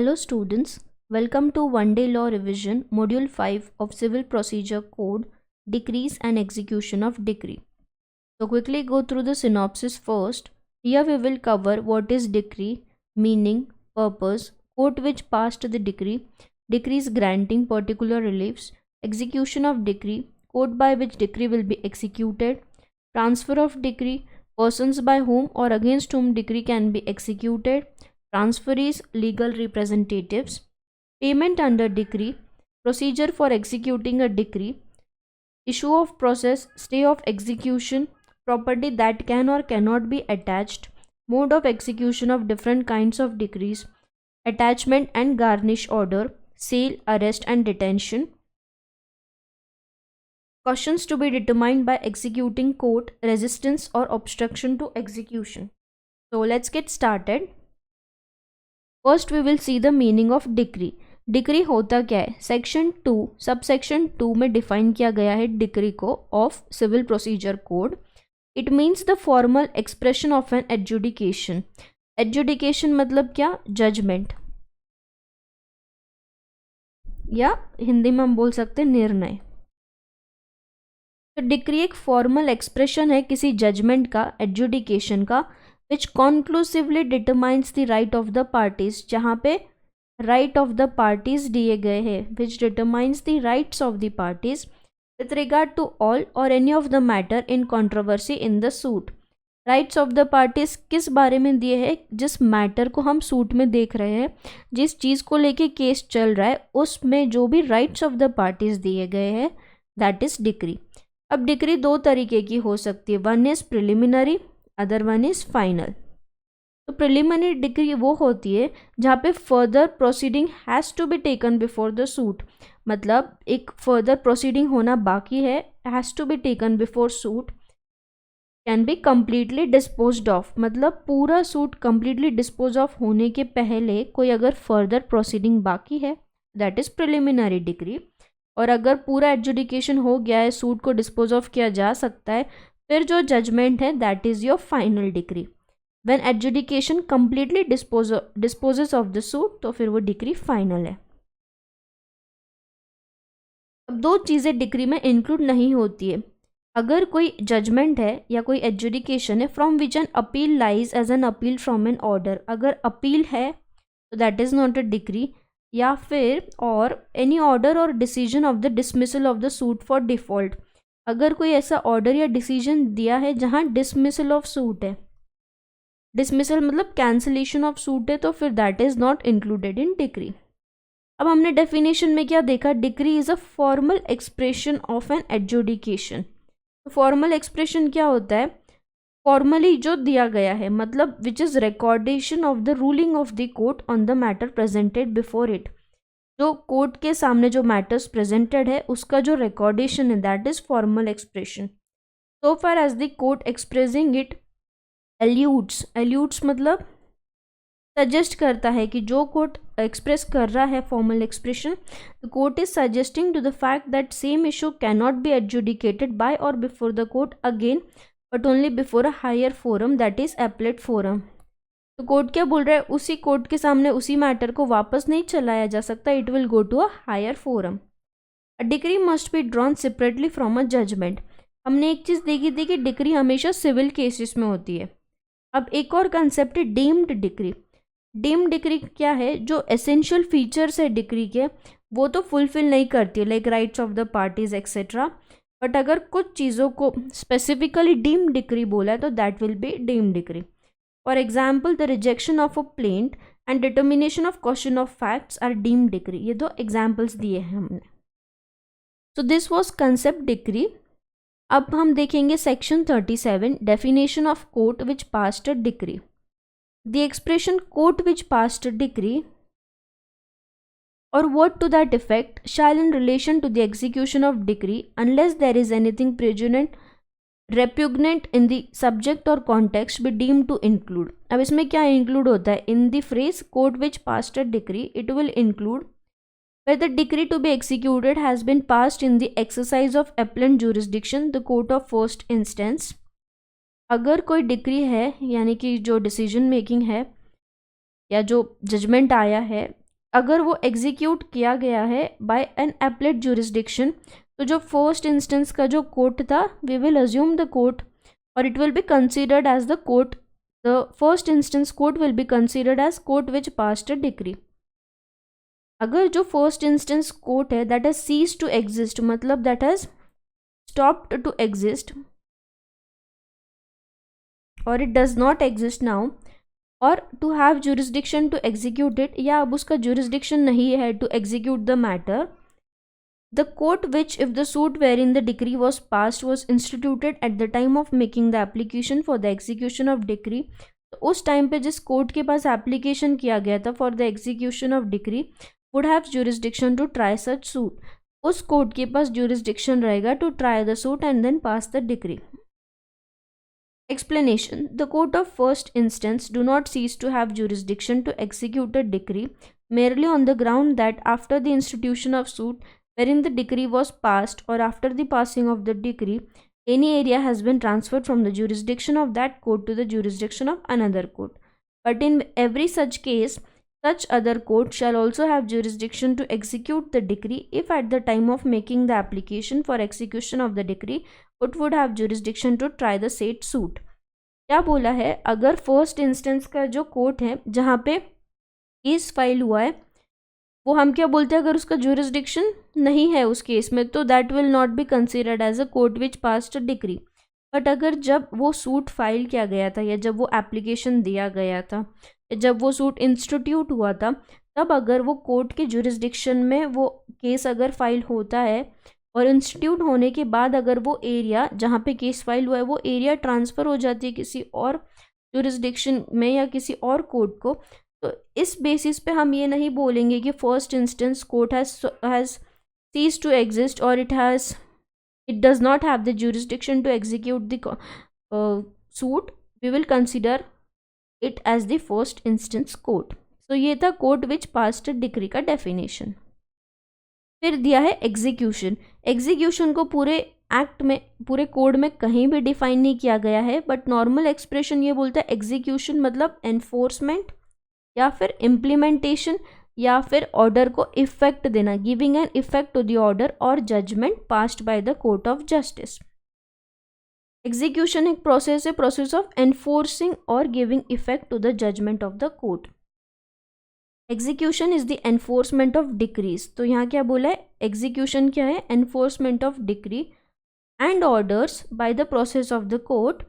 Hello students, welcome to One Day Law Revision Module 5 of Civil Procedure Code, Decrees and Execution of Decree. So quickly go through the synopsis first. Here we will cover what is decree, meaning, purpose, court which passed the decree, decrees granting particular reliefs, execution of decree, court by which decree will be executed, transfer of decree, persons by whom or against whom decree can be executed, transferees, legal representatives, payment under decree, procedure for executing a decree, issue of process, stay of execution, property that can or cannot be attached, mode of execution of different kinds of decrees, attachment and garnish order, sale, arrest and detention, cautions to be determined by executing court, resistance or obstruction to execution. So let's get started. First we will see the meaning of decree. Decree होता क्या है? Section 2 subsection 2 में define किया गया है decree को of civil procedure code. It means the formal expression of an adjudication. Adjudication मतलब क्या? जजमेंट, या हिंदी में हम बोल सकते हैं निर्णय. तो डिक्री एक फॉर्मल एक्सप्रेशन है किसी जजमेंट का, एडजुडिकेशन का, which conclusively determines the right of the parties. जहाँ पे राइट ऑफ द पार्टीज दिए गए हैं, which determines the rights of the parties with regard to all or any of the matter in controversy in the suit. Rights of the parties किस बारे में दिए हैं? जिस मैटर को हम सूट में देख रहे हैं, जिस चीज़ को लेके केस चल रहा है, उसमें जो भी राइट्स ऑफ द पार्टीज दिए गए हैं, दैट इज डिक्री. अब डिक्री दो तरीके की हो सकती है. One is preliminary, other one is final. तो प्रिलिमिनरी डिक्री वो होती है जहाँ पे further proceeding has to be taken before the suit. मतलब एक फर्दर प्रोसीडिंग होना बाकी है, has to be taken before suit, can be completely disposed of. मतलब पूरा सूट कम्प्लीटली डिस्पोज ऑफ होने के पहले कोई अगर फर्दर प्रोसीडिंग बाकी है, दैट इज़ प्रिलिमिनरी डिक्री. और अगर पूरा एडजुडिकेशन हो गया है, सूट को डिस्पोज ऑफ किया जा सकता है, फिर जो जजमेंट है that is your final decree. When adjudication completely dispossess of the suit, तो फिर वो डिक्री फाइनल है. अब दो चीज़ें डिक्री में इंक्लूड नहीं होती है. अगर कोई जजमेंट है या कोई एडजुडिकेशन है from which an appeal lies as an appeal from an order, अगर अपील है तो that is not a decree. या फिर or any order or decision of the dismissal of the suit for default. अगर कोई ऐसा order या decision दिया है जहाँ डिसमिसल ऑफ सूट है, डिसमिसल मतलब कैंसिलेशन ऑफ सूट है, तो फिर that is not included in decree. अब हमने डेफिनेशन में क्या देखा? Decree is a formal expression of an adjudication. तो फॉर्मल एक्सप्रेशन क्या होता है? फॉर्मली जो दिया गया है, मतलब which is recordation of the ruling of the court on the matter presented before it. जो कोर्ट के सामने जो मैटर्स प्रेजेंटेड है उसका जो रिकॉर्डेशन है, that is formal expression. So far as the court expressing it alludes मतलब suggest करता है कि जो कोर्ट एक्सप्रेस कर रहा है formal expression, the court is suggesting to the fact that same issue can not be adjudicated by or before the court again, but only before a higher forum, that is appellate forum. तो court क्या बोल रहा है? उसी court के सामने उसी matter को वापस नहीं चलाया जा सकता, it will go to a higher forum. A decree must be drawn separately from a judgement. हमने एक चीज़ देखी थी कि डिक्री हमेशा सिविल केसेस में होती है. अब एक और कंसेप्ट है डीम्ड डिक्री. डीम्ड डिक्री क्या है? जो एसेंशियल फीचर्स है डिक्री के वो तो फुलफिल नहीं करती है, like rights of the parties etcetera, but अगर कुछ चीज़ों को स्पेसिफिकली डीम्ड डिक्री बोला है तो that will be deemed decree. For example the rejection of a plaint and determination of question of facts are deemed decree. ये दो examples दिए हैं हमने. So this was concept decree. अब हम देखेंगे section 37, definition of court which passed a decree. The expression court which passed a decree or word to that effect shall in relation to the execution of decree, unless there is anything repugnant in the subject or context, be deemed to include. अब इसमें क्या include होता है? In the phrase court which passed a decree, it will include where the decree to be executed has been passed in the exercise of appellant jurisdiction, the court of first instance. अगर कोई decree है, यानी कि जो decision making है या जो judgement आया है अगर वो एग्जीक्यूट किया गया है बाय एन एपलेट जुरिस्डिक्शन, तो जो फर्स्ट इंस्टेंस का जो कोर्ट था, we will assume the court और it will be considered as the court. The first instance court will be considered as court which passed a decree. अगर जो first instance court है that has cease to exist, मतलब that has stopped to exist और it does not exist now, और to have jurisdiction to execute it, या अब उसका jurisdiction नहीं है to execute the matter, the court which if the suit wherein the decree was passed was instituted at the time of making the application for the execution of decree. तो उस time पे जिस court के पास application किया गया था for the execution of decree would have jurisdiction to try such suit. उस court के पास जुरिस्डिक्शन रहेगा to try the suit and then pass the decree. Explanation. The court of first instance do not cease to have jurisdiction to execute a decree merely on the ground that after the institution of suit wherein the decree was passed or after the passing of the decree, any area has been transferred from the jurisdiction of that court to the jurisdiction of another court. But in every such case, such other court shall also have jurisdiction to execute the decree if at the time of making the application for execution of the decree it would have jurisdiction to try the said suit. क्या बोला है, अगर first instance का जो court है जहाँ पे case file हुआ है वो हम क्या बोलते हैं, अगर उसका जुरिस्डिक्शन नहीं है उस केस में तो that will not be considered as a court which passed a decree. But अगर जब वो सूट फाइल किया गया था या जब वो एप्लीकेशन दिया गया था या जब वो सूट इंस्टीट्यूट हुआ था, तब अगर वो कोर्ट के जुरिस्डिक्शन में वो केस अगर फाइल होता है और इंस्टीट्यूट होने के बाद अगर वो एरिया जहाँ पे केस फाइल हुआ है वो एरिया ट्रांसफ़र हो जाती है किसी और जुरिस्डिक्शन में या किसी और कोर्ट को, तो इस बेसिस पे हम ये नहीं बोलेंगे कि first instance court has cease to exist और it does not have the jurisdiction to execute the suit. We will consider it as the first instance court. So ये था court which passed a decree का definition. फिर दिया है execution. Execution को पूरे act में पूरे कोड में कहीं भी डिफाइन नहीं किया गया है, बट नॉर्मल एक्सप्रेशन ये बोलता है एग्जीक्यूशन मतलब एनफोर्समेंट या फिर इम्प्लीमेंटेशन या फिर ऑर्डर को इफेक्ट देना, giving an effect to the order or judgment passed by the court of justice. Execution एक प्रोसेस है, प्रोसेस ऑफ एनफोर्सिंग और giving effect to the judgment of the court. Execution is the enforcement of decrees. तो यहाँ क्या बोला है, execution क्या है, enforcement of decree and orders by the process of the court,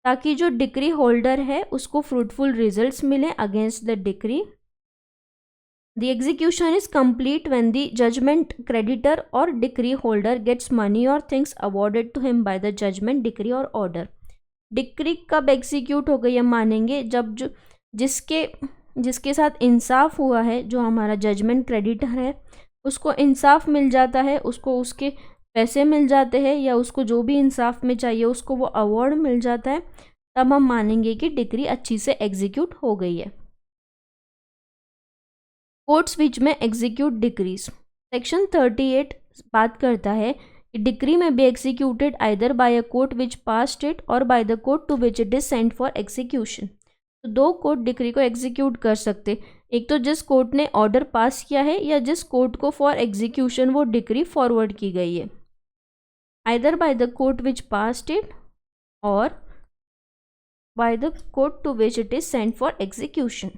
ताकि जो डिक्री होल्डर है उसको फ्रूटफुल रिजल्ट्स मिले against the decree. The execution is complete when the judgment creditor or decree holder gets money or things awarded to him by the judgment, decree or order. Decree कब execute हो गई हम मानेंगे, जब जो जिसके साथ इंसाफ हुआ है, जो हमारा जजमेंट क्रेडिटर है उसको इंसाफ मिल जाता है, उसको उसके पैसे मिल जाते हैं या उसको जो भी इंसाफ में चाहिए उसको वो अवार्ड मिल जाता है, तब हम मानेंगे कि डिक्री अच्छी से एग्जीक्यूट हो गई है. कोर्ट्स विच में एग्जीक्यूट डिक्रीज. सेक्शन 38 बात करता है कि डिक्री में be executed either by a court which passed it or by the court to which it is sent for execution. तो दो कोर्ट डिक्री को एग्जीक्यूट कर सकते, एक तो जिस कोर्ट ने ऑर्डर पास किया है या जिस कोर्ट को फॉर एग्जीक्यूशन वो डिक्री फॉरवर्ड की गई है, either by the court which passed it or by the court to which it is sent for execution.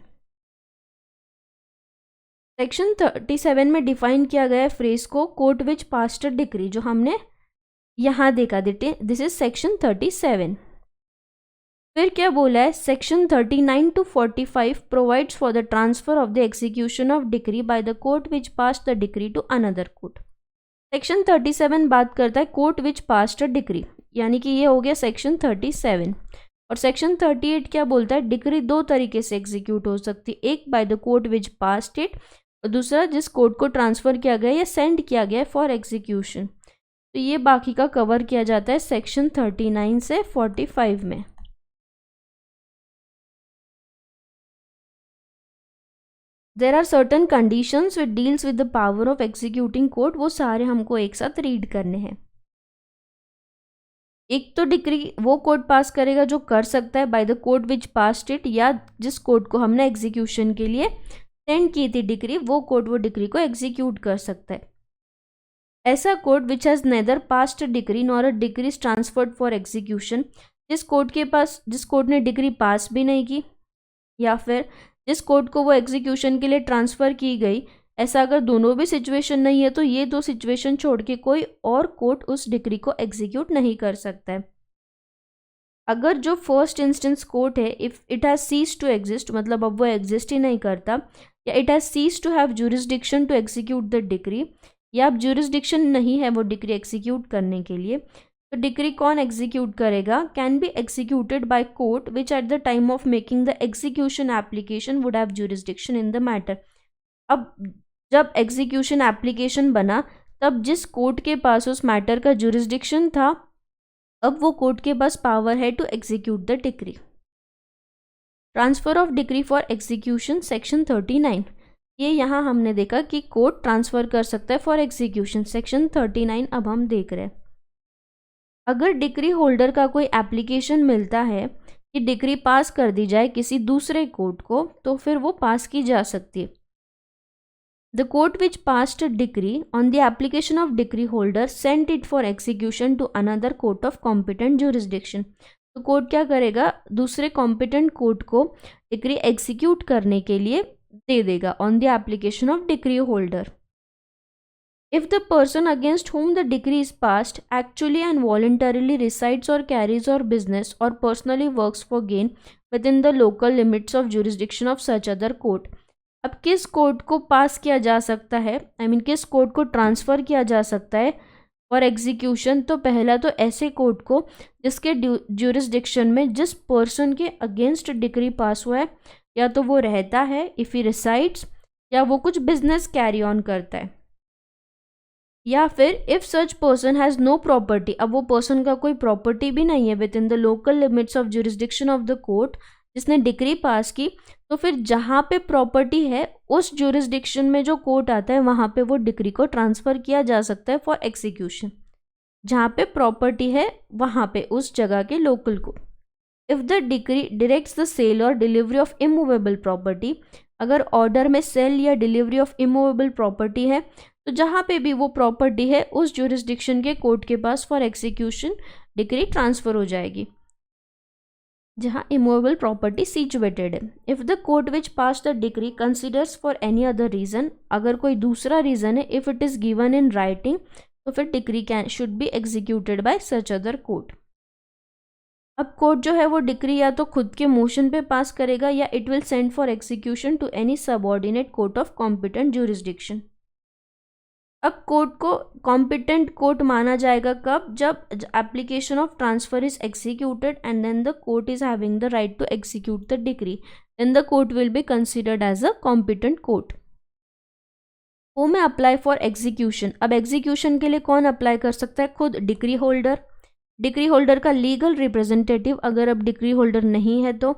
Section 37 में डिफाइन किया गया है फ्रेज को court which passed a decree, जो हमने यहाँ देखा देते, दिस इज सेक्शन 37. फिर क्या बोला है, section 39 to 45 provides for the transfer of the execution of decree by the court which passed the decree to another court. Section 37 बात करता है court which passed a decree, यानी कि ये हो गया सेक्शन 37. और सेक्शन 38 क्या बोलता है, डिक्री दो तरीके से एग्जीक्यूट हो सकती है, एक bye the court which passed it और दूसरा जिस कोर्ट को ट्रांसफ़र किया गया या सेंड किया गया फॉर एग्जीक्यूशन. तो ये बाकी का कवर किया जाता है सेक्शन 39 से 45 में. There are certain conditions which deals with the power of executing court, वो सारे हमको एक साथ रीड करने हैं. एक तो डिक्री वो कोर्ट पास करेगा जो कर सकता है bye the court which passed it, या जिस कोर्ट को हमने एग्जीक्यूशन के लिए सेंड की थी डिक्री, वो कोर्ट वो डिक्री को एग्जीक्यूट कर सकता है। ऐसा court which has neither passed decree nor a decree transferred for execution, जिस कोर्ट ने डिक्री पास भी नहीं की या फिर जिस कोर्ट को वो एग्जीक्यूशन के लिए ट्रांसफ़र की गई, ऐसा अगर दोनों भी सिचुएशन नहीं है तो ये दो सिचुएशन छोड़ के कोई और कोर्ट उस डिक्री को एग्जीक्यूट नहीं कर सकता है। अगर जो फर्स्ट इंस्टेंस कोर्ट है, if it has cease to exist, मतलब अब वो एग्जिस्ट ही नहीं करता, या it has cease to have jurisdiction to execute the decree, या अब ज्यूरिसडिक्शन नहीं है वो डिक्री एग्जीक्यूट करने के लिए, तो डिक्री कौन एग्जीक्यूट करेगा? Can be executed by court which eight the time of making the execution application would have jurisdiction in the matter. अब जब एग्जीक्यूशन एप्लीकेशन बना तब जिस कोर्ट के पास उस मैटर का ज्यूरिसडिक्शन था, अब वो कोर्ट के पास पावर है to execute the decree. Transfer of decree for execution section 39, ये यहाँ हमने देखा कि कोर्ट ट्रांसफ़र कर सकता है फॉर एग्जीक्यूशन। सेक्शन 39 अब हम देख रहे हैं। अगर डिक्री होल्डर का कोई एप्लीकेशन मिलता है कि डिक्री पास कर दी जाए किसी दूसरे कोर्ट को, तो फिर वो पास की जा सकती है। The court which passed decree on the application of decree holder sent it for execution to another court of competent jurisdiction. तो कोर्ट क्या करेगा? दूसरे कॉम्पिटेंट कोर्ट को डिक्री एग्जीक्यूट करने के लिए दे देगा on the application of decree holder. If the person against whom the decree is passed actually and voluntarily resides or carries on business or personally works for gain within the local limits of jurisdiction of such other court, अब किस court को पास किया जा सकता है, किस court को transfer किया जा सकता है और एग्जीक्यूशन? तो पहला तो ऐसे कोर्ट को जिसके ज्यूरिसडिक्शन में जिस पर्सन के अगेंस्ट डिक्री पास हुआ है, या तो वो रहता है इफ़ ही रिसाइड्स, या वो कुछ बिजनेस कैरी ऑन करता है, या फिर if such person has no property, अब वो पर्सन का कोई प्रॉपर्टी भी नहीं है within the local limits of jurisdiction of the court जिसने डिक्री पास की, तो फिर जहाँ पे प्रॉपर्टी है उस ज्यूरिसडिक्शन में जो कोर्ट आता है वहाँ पे वो डिक्री को ट्रांसफ़र किया जा सकता है फॉर एग्जीक्यूशन। जहाँ पे प्रॉपर्टी है वहाँ पे उस जगह के लोकल को। If the decree directs the sale और डिलीवरी ऑफ इमूवेबल प्रॉपर्टी, अगर ऑर्डर में सेल या डिलीवरी ऑफ इमूवेबल प्रॉपर्टी है तो जहाँ पे भी वो प्रॉपर्टी है उस ज्यूरिसडिक्शन के कोर्ट के पास फॉर एग्जीक्यूशन डिक्री ट्रांसफ़र हो जाएगी जहाँ इमूवेबल प्रॉपर्टी सिचुएटेड है। If the court which pass the decree considers for any other reason, अगर कोई दूसरा रीज़न है, if it is given in writing, तो फिर decree should be executed by such other court. अब कोर्ट जो है वो डिक्री या तो खुद के मोशन पे पास करेगा या it will send for execution to any subordinate court of competent jurisdiction. अब कोर्ट को कॉम्पिटेंट कोर्ट माना जाएगा कब? जब application of transfer is executed and then the court is having the right to execute the decree, then the court will be considered as a competent court. Who may apply for execution, अब execution के लिए कौन apply कर सकता है? खुद decree holder, decree holder का legal representative अगर अब डिक्री होल्डर नहीं है तो,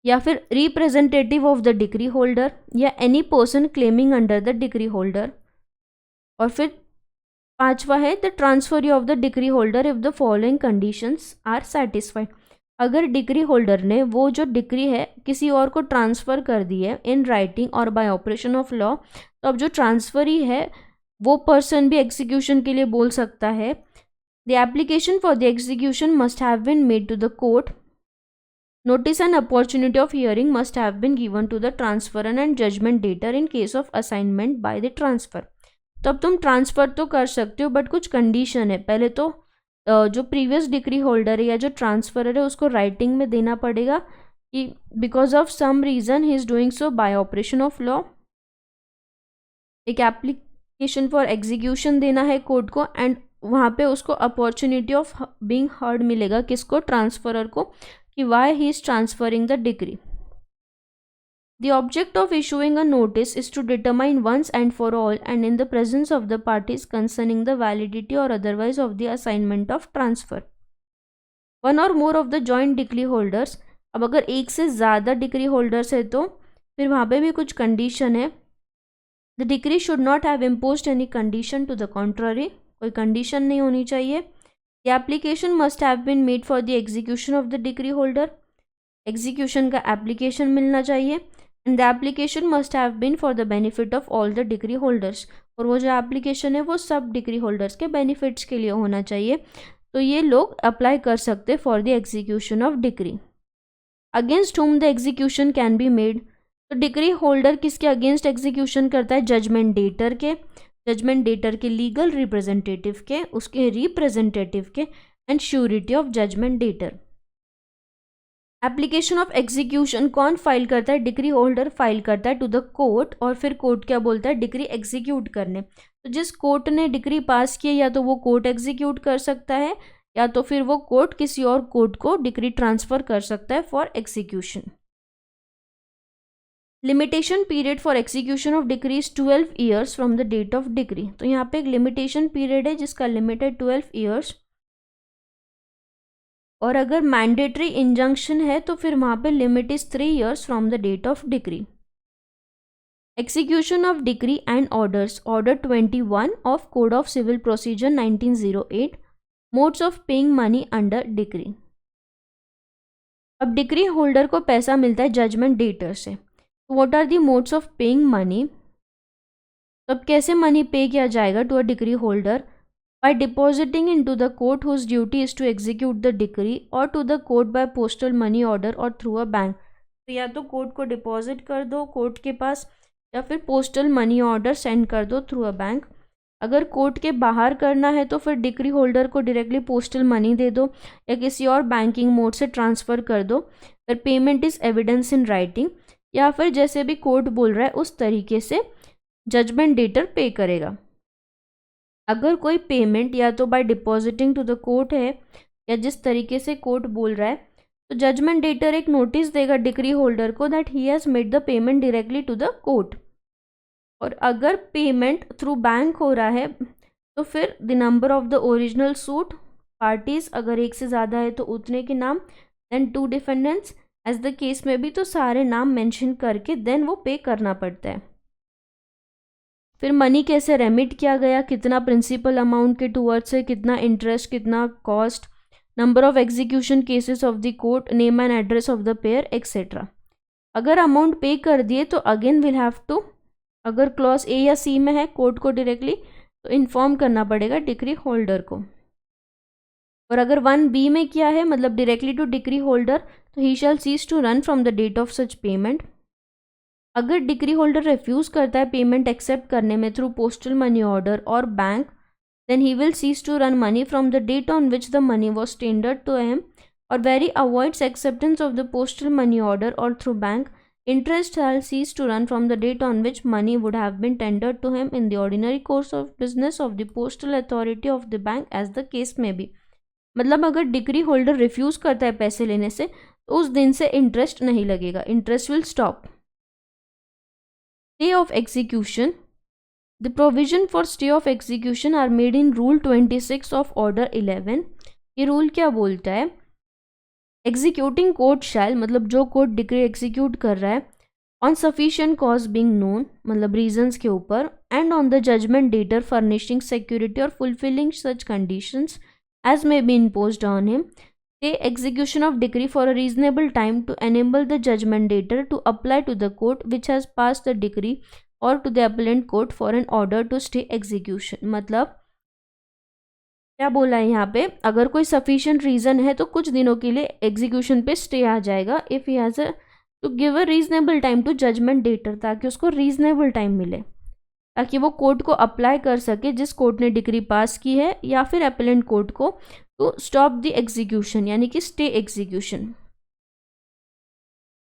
या फिर representative of the decree holder, या any person claiming under the decree holder. और फिर पांचवा है the transfer of the decree holder if the following conditions are satisfied, अगर डिक्री होल्डर ने वो जो डिक्री है किसी और को ट्रांसफ़र कर दी है इन राइटिंग और बाय ऑपरेशन ऑफ लॉ, तो अब जो ट्रांसफरी है वो पर्सन भी एग्जीक्यूशन के लिए बोल सकता है। The application for the execution must have been made to the court, notice and opportunity of hearing must have been given to the transferor and judgment dater in case of assignment by the transfer। तो अब तुम transfer तो कर सकते हो but कुछ condition है। पहले तो जो प्रीवियस डिक्री होल्डर है या जो ट्रांसफरर है उसको राइटिंग में देना पड़ेगा कि because of some reason he is doing so by operation of law. एक एप्लीकेशन फॉर एग्जीक्यूशन देना है कोर्ट को एंड वहाँ पे उसको अपॉर्चुनिटी ऑफ बीइंग हर्ड मिलेगा, किसको? ट्रांसफरर को, कि why he is transferring the decree। The object of issuing a notice is to determine once and for all and in the presence of the parties concerning the validity or otherwise of the assignment of transfer। One or more of the joint decree holders, अब अगर एक से ज़्यादा decree holders है तो फिर वहाँ पे भी कुछ कंडीशन है। The decree should not have imposed any condition to the contrary, कोई कंडीशन नहीं होनी चाहिए। The application must have been made for the execution of the decree holder, execution का एप्लीकेशन मिलना चाहिए। And the application must have been for the benefit of all the decree holders, और वो जो एप्लीकेशन है वो सब डिग्री होल्डर्स के बेनिफिट्स के लिए होना चाहिए, तो ये लोग अप्लाई कर सकते for the execution of decree. Against whom the execution can be made, तो डिग्री होल्डर किसके अगेंस्ट एग्जीक्यूशन करता है? जजमेंट डेटर के, जजमेंट डेटर के लीगल रिप्रेजेंटेटिव के, उसके रिप्रेजेंटेटिव के, and surety of judgment debtor. Application of execution कौन फाइल करता है? डिग्री होल्डर फाइल करता है टू द कोर्ट, और फिर कोर्ट क्या बोलता है? डिग्री एग्जीक्यूट करने। तो जिस कोर्ट ने डिग्री पास की है या तो वो कोर्ट एग्जीक्यूट कर सकता है, या तो फिर वो कोर्ट किसी और कोर्ट को डिग्री ट्रांसफर कर सकता है for execution. Limitation period for execution of decree is 12 years from the date of decree, तो यहाँ पे एक लिमिटेशन पीरियड है जिसका लिमिट है 12 ईयर्स, और अगर मैंडेटरी इंजंक्शन है तो फिर वहाँ पे limit is 3 years from the date of decree. Execution of decree and orders, order 21 of code of civil procedure 1908, modes of paying money under decree. अब डिग्री होल्डर को पैसा मिलता है जजमेंट डेटर से, तो what are the modes of paying money? तब कैसे money pay किया जाएगा to a decree holder? by depositing into the court whose duty is to execute the decree, or to the court by postal money order or through a bank। तो या तो court को deposit कर दो court के पास, या फिर postal money order send कर दो थ्रू अ बैंक। अगर कोर्ट के बाहर करना है तो फिर डिग्री होल्डर को डायरेक्टली पोस्टल मनी दे दो या किसी और बैंकिंग मोड से ट्रांसफ़र कर दो, फिर payment is evidence in writing, या फिर जैसे भी कोर्ट बोल रहा है उस तरीके से जजमेंट डेटर पे करेगा। अगर कोई पेमेंट या तो by depositing to the court है या जिस तरीके से कोर्ट बोल रहा है, तो जजमेंट डेटर एक नोटिस देगा डिग्री होल्डर को that he has made the payment directly to the court. और अगर पेमेंट थ्रू बैंक हो रहा है तो फिर the number of the original suit parties, अगर एक से ज़्यादा है तो उतने के नाम, then 2 defendants as the case में भी, तो सारे नाम मेंशन करके देन वो पे करना पड़ता है। फिर मनी कैसे रेमिट किया गया, कितना प्रिंसिपल अमाउंट के टूवर्ड्स है, कितना इंटरेस्ट, कितना cost, number of execution cases of the court, name and address of the pair etcetera. अगर अमाउंट पे कर दिए तो अगेन विल हैव टू, अगर क्लॉज ए या सी में है कोर्ट को डायरेक्टली तो इन्फॉर्म करना पड़ेगा डिग्री होल्डर को। और अगर 1B में किया है मतलब डायरेक्टली टू डिग्री होल्डर, तो he shall cease to run from the date of such payment. अगर डिग्री होल्डर रिफ्यूज़ करता है पेमेंट एक्सेप्ट करने में through postal money order or bank, then he will cease to run money from the date on which the money was tendered to him, or where avoids acceptance of the postal money order or through bank, interest shall cease to run from the date on which money would have been tendered to him in the ordinary course of business of the postal authority of the bank as the case may be। मतलब अगर decree holder refuse करता है पैसे लेने से तो उस दिन से इंटरेस्ट नहीं लगेगा, interest will stop. Stay of execution, the provision for stay of execution are made in rule 26 of order 11। ये रूल क्या बोलता है? एग्जीक्यूटिंग कोर्ट शैल, मतलब जो कोर्ट डिग्री एग्जीक्यूट कर रहा है, on sufficient cause being known, मतलब रीजंस के ऊपर, and on the judgment debtor furnishing security और fulfilling such conditions as may be imposed on him, the execution of decree for a reasonable time to enable the judgment debtor to apply to the court which has pass the decree और to the appellate court for an order to stay execution. मतलब क्या बोला है यहाँ पे, अगर कोई sufficient reason है तो कुछ दिनों के लिए एग्जीक्यूशन पे स्टे आ जाएगा, if he has to give a reasonable time to judgment debtor, ताकि उसको रीजनेबल टाइम मिले, ताकि वो कोर्ट को अप्लाई कर सके जिस कोर्ट ने डिग्री पास की है, या फिर अपीलेंट कोर्ट को, टू स्टॉप द एग्जीक्यूशन यानी कि स्टे एग्जीक्यूशन।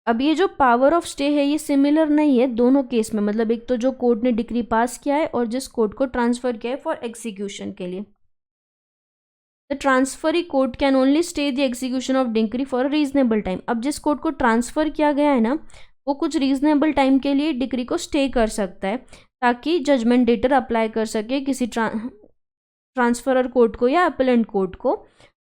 अब ये जो पावर ऑफ स्टे है ये सिमिलर नहीं है दोनों केस में, मतलब एक तो जो कोर्ट ने डिग्री पास किया है और जिस कोर्ट को ट्रांसफ़र किया है फॉर एग्जीक्यूशन के लिए। The transferee court can only stay the execution of decree for a reasonable time. अब जिस कोर्ट को ट्रांसफ़र किया गया है ना, वो कुछ रीजनेबल टाइम के लिए डिग्री को स्टे कर सकता है, ताकि जजमेंट डेटर अप्लाई कर सके किसी ट्रांसफरर कोर्ट को या अपीलेंट कोर्ट को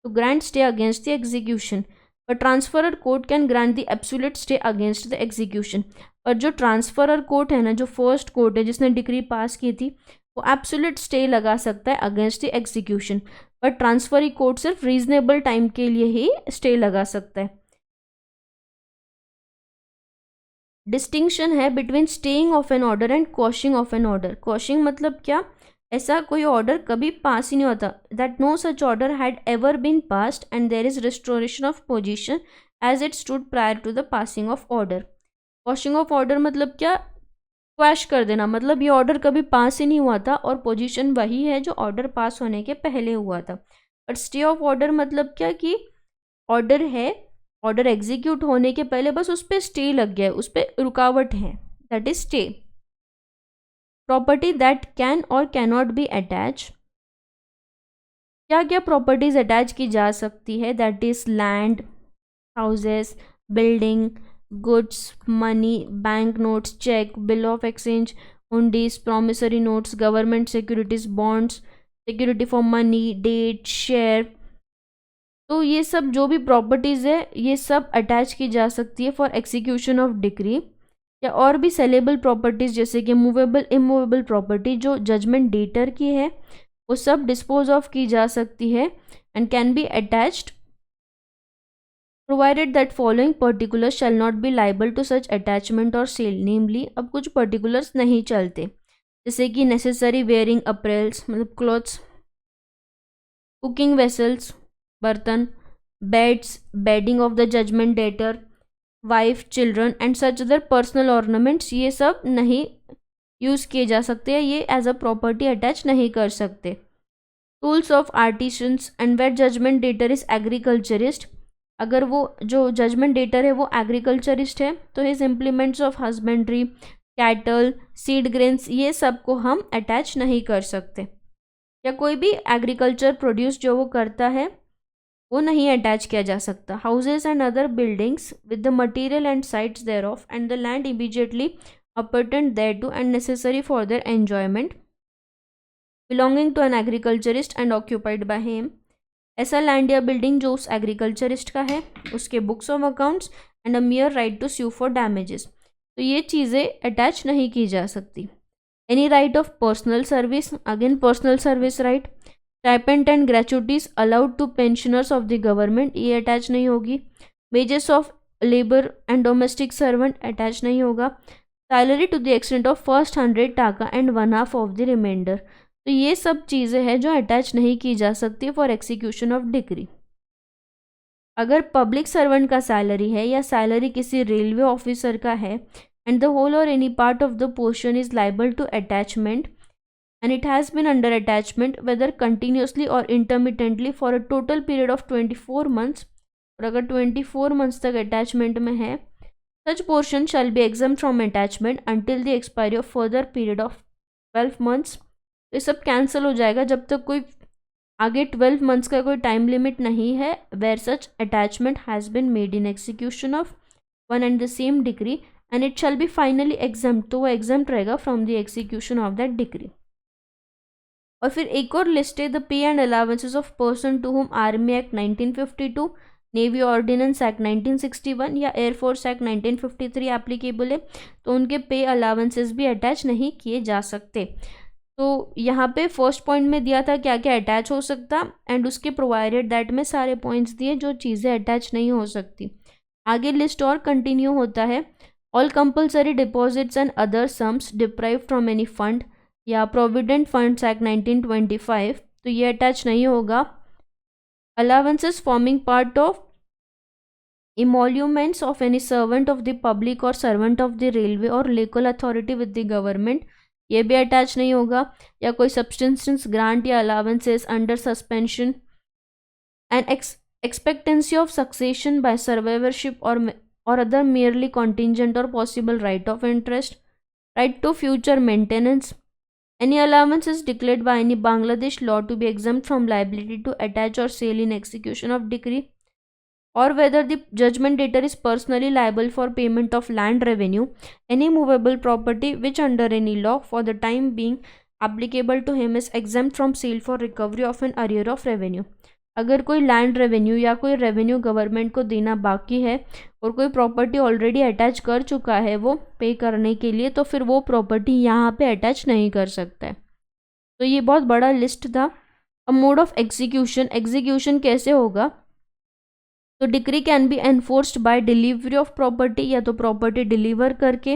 to grant stay against the execution. पर transferor court can grant the absolute stay against the execution. और जो ट्रांसफरर कोर्ट है ना, जो फर्स्ट कोर्ट है जिसने डिग्री पास की थी, वो एब्सोल्यूट स्टे लगा सकता है against the execution, but transferee court सिर्फ रीजनेबल टाइम के लिए ही स्टे लगा सकता है। डिस्टिंक्शन है between staying of an order and quashing of an order. Quashing मतलब क्या, ऐसा कोई ऑर्डर कभी पास ही नहीं होता, that no such order had ever been passed and there is restoration of position as it stood prior to the passing of order. Quashing of order मतलब क्या, क्वैश कर देना, मतलब ये ऑर्डर कभी पास ही नहीं हुआ था और पोजीशन वही है जो ऑर्डर पास होने के पहले हुआ था। बट स्टे ऑफ ऑर्डर मतलब क्या कि ऑर्डर है, ऑर्डर एग्जीक्यूट होने के पहले बस उस पर स्टे लग गया है, उस पर रुकावट है, that is stay. Property that can और कैनॉट बी अटैच, क्या क्या प्रॉपर्टीज अटैच की जा सकती है, that is land, houses, building, goods, money, bank notes, cheque, bill of exchange, hundis, promissory notes, government securities, bonds, security for money, debt, share. तो ये सब जो भी प्रॉपर्टीज़ है ये सब अटैच की जा सकती है फॉर एग्जीक्यूशन ऑफ डिक्री। या और भी सेलेबल प्रॉपर्टीज़ जैसे कि मूवेबल इमूवेबल प्रॉपर्टी जो जजमेंट डेटर की है वो सब डिस्पोज ऑफ की जा सकती है and can be attached provided that following particular shall not be liable to such attachment और सेल। नेमली अब कुछ पर्टिकुलर्स नहीं चलते, जैसे कि नेसेसरी वेयरिंग अपरेल्स मतलब क्लॉथ्स, कुकिंग वेसल्स बर्तन, beds, bedding of the judgment debtor, wife, children and such other personal ornaments, ये सब नहीं यूज़ किए जा सकते हैं, ये एज अ प्रॉपर्टी अटैच नहीं कर सकते। Tools of artisans and where judgment debtor is agriculturist, अगर वो जो जजमेंट डेटर है वो एग्रीकल्चरिस्ट है तो his implements of husbandry, cattle, seed grains, ये सब को हम अटैच नहीं कर सकते। या कोई भी एग्रीकल्चर प्रोड्यूस जो वो करता है वो नहीं अटैच किया जा सकता। Houses and other buildings with the material and sites thereof and the land immediately appurtenant thereto and necessary for their enjoyment belonging to an agriculturist and occupied by him, ऐसा land या building जो उस agriculturist का है, उसके books of accounts and a mere right to sue for damages, तो ये चीज़ें अटैच नहीं की जा सकती। Any right of personal service, again personal service right, stipend and gratuities allowed to pensioners of the government, ये अटैच नहीं होगी। Wages of labour and domestic servant attach नहीं होगा। Salary to the extent of first 100 टाका and 1/2 of the remainder, तो ये सब चीज़ें हैं जो अटैच नहीं की जा सकती फॉर एक्सिक्यूशन ऑफ डिक्री। अगर पब्लिक सर्वेंट का सैलरी है या सैलरी किसी रेलवे ऑफिसर का है एंड द होल और any part of the portion is liable to attachment and it has been under attachment whether continuously or intermittently for a total period of 24 months, और अगर 24 months तक attachment में है, such portion shall be exempt from attachment until the expiry of further period of 12 months। तो ये सब cancel हो जाएगा जब तक कोई आगे 12 months का कोई टाइम लिमिट नहीं है where such attachment has been made in execution of one and the same decree and it shall be finally exempt, तो वो exempt रहेगा from the execution of that decree। और फिर एक और लिस्ट है the pay and allowances of person to whom army act 1952, navy ordinance act 1961 या air force act 1953 applicable है, तो उनके पे अलाउंसेस भी अटैच नहीं किए जा सकते। तो यहाँ पे फर्स्ट पॉइंट में दिया था क्या क्या अटैच हो सकता एंड उसके प्रोवाइडेड दैट में सारे पॉइंट्स दिए जो चीज़ें अटैच नहीं हो सकती। आगे लिस्ट और कंटिन्यू होता है। All compulsory deposits and other sums deprive from any fund या प्रोविडेंट फंड्स एक्ट 1925, तो ये अटैच नहीं होगा। Allowances forming part of emoluments of any servant of the public और सर्वेंट ऑफ द रेलवे और local authority with the government, ये भी attach नहीं होगा। या कोई सब्सटेंस ग्रांट या allowances under suspension and expectancy of succession by survivorship और other merely contingent or possible right of interest, right to future maintenance, any allowances declared by any Bangladesh law to be exempt from liability to attach or sale in execution of decree, or whether the judgment debtor is personally liable for payment of land revenue, any movable property which under any law for the time being applicable to him is exempt from sale for recovery of an arrear of revenue। अगर कोई land revenue या कोई revenue government को देना बाकी है और कोई प्रॉपर्टी ऑलरेडी अटैच कर चुका है वो पे करने के लिए, तो फिर वो प्रॉपर्टी यहाँ पे अटैच नहीं कर सकता है। तो ये बहुत बड़ा लिस्ट था। अब मोड ऑफ एग्जीक्यूशन, एग्जीक्यूशन कैसे होगा, तो decree can be enforced by delivery of property, या तो प्रॉपर्टी डिलीवर करके,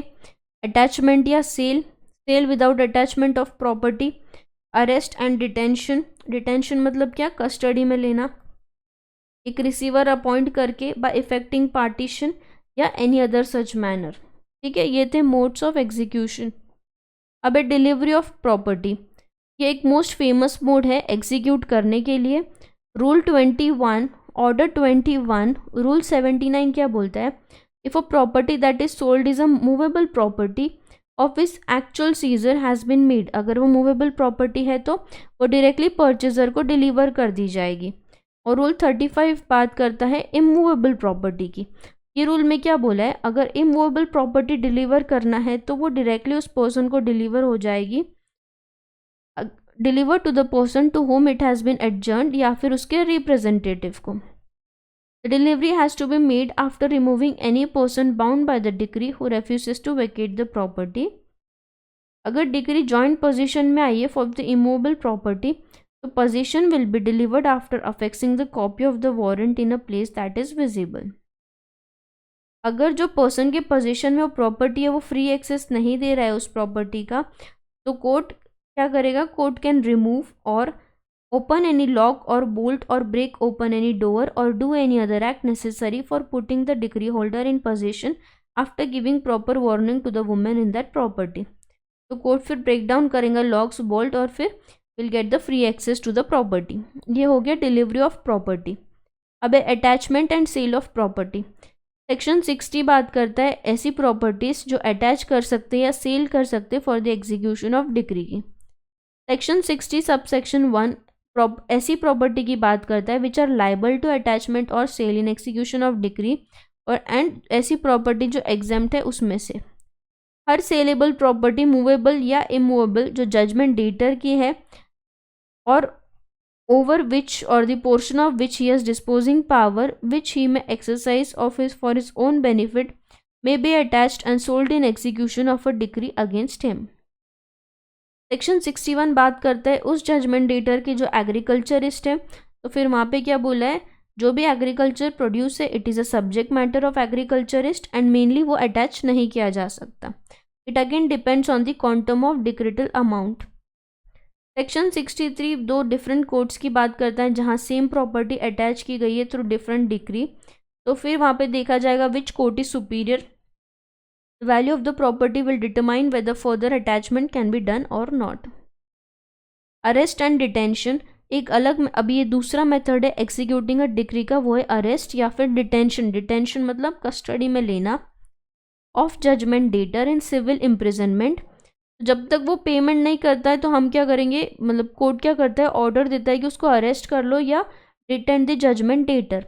अटैचमेंट या sale without attachment of property, arrest and detention, detention मतलब क्या, कस्टडी में लेना, एक रिसीवर अपॉइंट करके, बाय इफेक्टिंग पार्टीशन या एनी अदर सच मैनर। ठीक है, ये थे मोड्स ऑफ एग्जीक्यूशन। अब है डिलीवरी ऑफ प्रॉपर्टी, ये एक मोस्ट फेमस मोड है एग्जीक्यूट करने के लिए। रूल 21, ऑर्डर 21, रूल 79 क्या बोलता है, if a property that is sold is a movable property of which actual seizure has been made, अगर वो मूवेबल प्रॉपर्टी है तो वो डायरेक्टली परचेजर को डिलीवर कर दी जाएगी। और रूल 35 बात करता है इमूवेबल प्रॉपर्टी की। ये रूल में क्या बोला है, अगर इमूवेबल प्रॉपर्टी डिलीवर करना है तो वो डायरेक्टली उस पर्सन को डिलीवर हो जाएगी, deliver to the person to whom it has been adjourned, या फिर उसके रिप्रेजेंटेटिव को। The delivery has to be made after removing any person bound by the decree who refuses to vacate the property. अगर decree joint possession में आई है for the immovable property, तो possession will be delivered after affixing the copy of the warrant in a place that is visible. अगर जो person के position में वो प्रॉपर्टी है वो फ्री एक्सेस नहीं दे रहा है उस प्रॉपर्टी का, तो कोर्ट क्या करेगा, कोर्ट कैन रिमूव और ओपन एनी लॉक और बोल्ट और ब्रेक ओपन एनी डोर और do any other act necessary for putting the decree holder in position after giving proper warning to the women in that property. तो court फिर break down करेगा locks bolt और फिर will get the free access to the property. ये हो गया delivery of property. अब attachment and sale of property. Section 60 बात करता है ऐसी प्रॉपर्टीज जो अटैच कर सकते या सेल कर सकते for the execution of decree की। सेक्शन 60 सब सेक्शन 1 ऐसी प्रॉपर्टी की बात करता है which are liable to attachment और sale in execution of decree, और एंड ऐसी प्रॉपर्टी जो एग्जेम्प्ट है उसमें से हर सेलेबल प्रॉपर्टी मूवेबल या इमूवेबल जो जजमेंट डेटर की है और over which or the portion of which he has disposing power which he may exercise of his for his own benefit may be attached and sold in execution of a decree against him। Section 61 बात करता है उस judgement debtor की जो agriculturist है। तो फिर वहाँ पे क्या बोला है, जो भी एग्रीकल्चर प्रोड्यूस है it is a subject matter of agriculturist and mainly वो अटैच नहीं किया जा सकता। It again depends on the quantum of decretal amount. Section 63 दो डिफरेंट कोर्ट्स की बात करता है जहाँ सेम प्रॉपर्टी अटैच की गई है थ्रू डिफरेंट डिक्री। तो फिर वहाँ पे देखा जाएगा which court is superior, value of the property will determine whether further attachment can be done और नॉट। अरेस्ट एंड डिटेंशन एक अलग, अभी ये दूसरा मेथड है एग्जीक्यूटिंग अ डिक्री का, वो है अरेस्ट या फिर डिटेंशन। डिटेंशन मतलब कस्टडी में लेना of judgment debtor in civil imprisonment. जब तक वो पेमेंट नहीं करता है तो हम क्या करेंगे, मतलब कोर्ट क्या करता है, ऑर्डर देता है कि उसको अरेस्ट कर लो या detain the judgment debtor.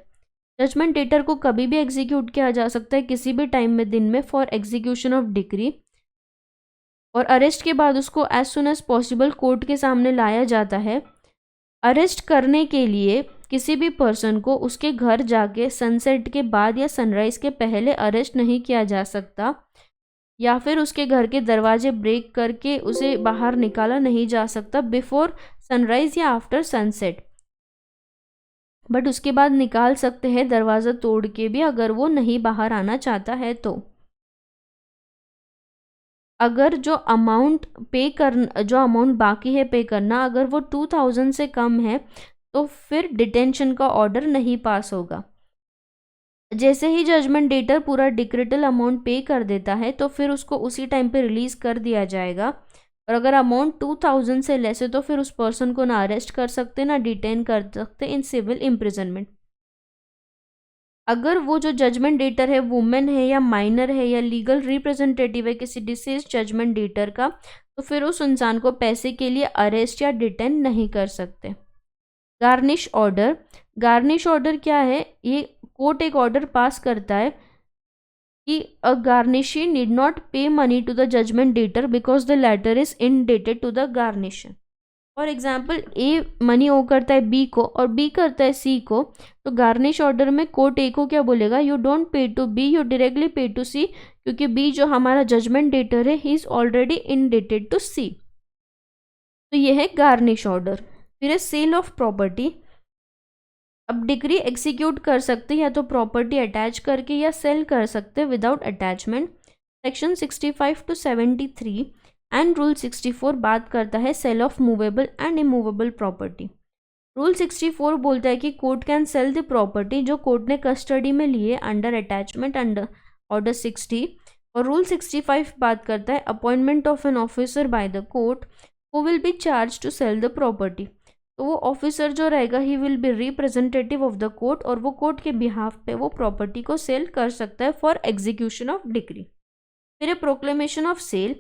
Judgment debtor को कभी भी एग्जीक्यूट किया जा सकता है किसी भी टाइम में दिन में फॉर एग्जीक्यूशन ऑफ डिक्री, और अरेस्ट के बाद उसको as soon as possible court के सामने लाया जाता है। अरेस्ट करने के लिए किसी भी पर्सन को उसके घर जाके सनसेट के बाद या सनराइज के पहले अरेस्ट नहीं किया जा सकता, या फिर उसके घर के दरवाजे ब्रेक करके उसे बाहर निकाला नहीं जा सकता बिफोर सनराइज या आफ्टर सनसेट, बट उसके बाद निकाल सकते हैं दरवाज़ा तोड़ के भी अगर वो नहीं बाहर आना चाहता है। तो अगर जो अमाउंट बाकी है पे करना अगर वो 2000 से कम है तो फिर डिटेंशन का ऑर्डर नहीं पास होगा। जैसे ही जजमेंट डेटर पूरा डिक्रिटल अमाउंट पे कर देता है तो फिर उसको उसी टाइम पे रिलीज़ कर दिया जाएगा, और अगर अमाउंट 2000 से लेस है तो फिर उस पर्सन को ना अरेस्ट कर सकते ना डिटेन कर सकते इन सिविल इम्प्रिजनमेंट। अगर वो जो जजमेंट डेटर है वुमेन है या माइनर है या लीगल रिप्रेजेंटेटिव है किसी डिसीज जजमेंट डेटर का, तो फिर उस इंसान को पैसे के लिए अरेस्ट या डिटेन नहीं कर सकते। गार्निश ऑर्डर, गार्निश ऑर्डर क्या है, ये कोर्ट एक ऑर्डर पास करता है कि a garnishee need not pay money to the judgment debtor because the latter is indebted to the garnisher. For example A money owe करता है बी को और बी करता है सी को, तो गार्निश ऑर्डर में कोर्ट ए को क्या बोलेगा, you don't pay to B, you directly pay to C, क्योंकि बी जो हमारा जजमेंट डेटर है he is already indebted to C. तो ये है गार्निश ऑर्डर। फिर है सेल ऑफ प्रॉपर्टी। अब डिक्री एग्जीक्यूट कर सकते या तो प्रॉपर्टी अटैच करके या सेल कर सकते without attachment. Section 65 to 73 and rule 64 बात करता है sale of movable and immovable property. Rule 64 बोलता है कि court can sell the property जो कोर्ट ने कस्टडी में लिए अंडर अटैचमेंट अंडर ऑर्डर 60। और रूल 65 बात करता है appointment of an officer by the court who will be charge to sell the property. तो वो ऑफिसर जो रहेगा he will be representative of the court और वो कोर्ट के बिहाफ पे वो प्रॉपर्टी को सेल कर सकता है फॉर एग्जीक्यूशन ऑफ डिक्री। फिर प्रोक्लेमेशन ऑफ सेल।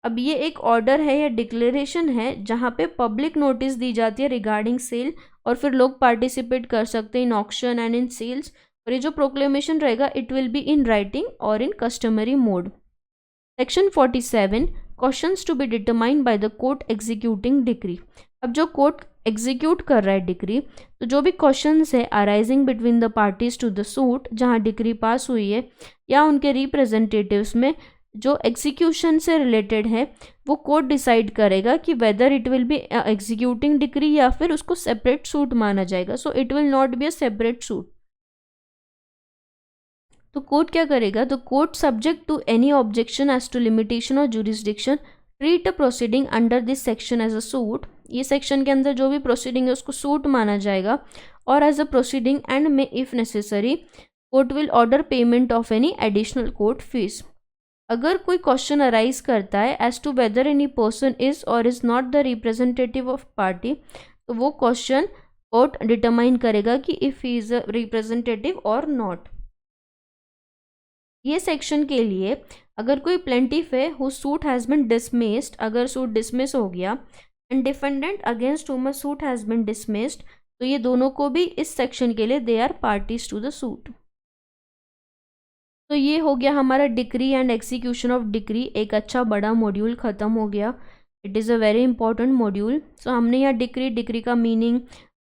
अब ये एक ऑर्डर है या डिक्लेरेशन है जहाँ पे पब्लिक नोटिस दी जाती है रिगार्डिंग सेल और फिर लोग पार्टिसिपेट कर सकते हैं in auction and in sales. और ये जो प्रोक्लेमेशन रहेगा it will be in writing और in customary mode. Section 47 questions to be determined by the court executing decree. अब जो कोर्ट एग्जीक्यूट कर रहा है डिक्री तो जो भी क्वेश्चंस है arising between the parties to the suit जहाँ डिक्री पास हुई है या उनके रिप्रेजेंटेटिव्स में जो एग्जीक्यूशन से रिलेटेड है वो कोर्ट डिसाइड करेगा कि whether it will be executing decree या फिर उसको सेपरेट सूट माना जाएगा। So it will not be a separate suit. तो कोर्ट क्या करेगा, तो court subject to any objection as to limitation और jurisdiction treat a proceeding under this section as a suit. ये सेक्शन के अंदर जो भी प्रोसीडिंग है उसको सूट माना जाएगा और as a proceeding and may if necessary court will order payment of any additional court fees. अगर कोई क्वेश्चन अराइज करता है as to whether any person is or is not the representative of party तो वो question court determine करेगा कि if he is a representative or not. ये section के लिए अगर कोई प्लेंटिफ है who suit has been dismissed, अगर सूट डिसमिस हो गया and defendant against whom a suit has been dismissed तो ये दोनों को भी इस सेक्शन के लिए they are parties to the suit. तो ये हो गया हमारा decree and execution of decree. एक अच्छा बड़ा मॉड्यूल ख़त्म हो गया। It is a very important module. So हमने यहाँ डिक्री का meaning,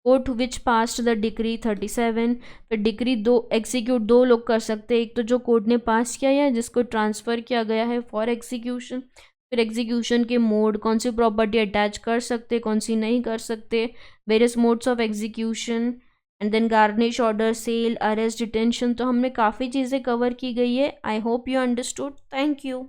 court which passed the decree 37। फिर डिक्री एग्जीक्यूट दो लोग कर सकते हैं, एक तो जो कोर्ट ने पास किया है जिसको ट्रांसफ़र किया गया है फॉर एग्जीक्यूशन। फिर एग्जीक्यूशन के मोड, कौन सी प्रॉपर्टी अटैच कर सकते कौन सी नहीं कर सकते, various modes of execution and then garnish order, sale, arrest, detention. तो हमने काफ़ी चीज़ें कवर की गई है। I hope you understood. Thank you.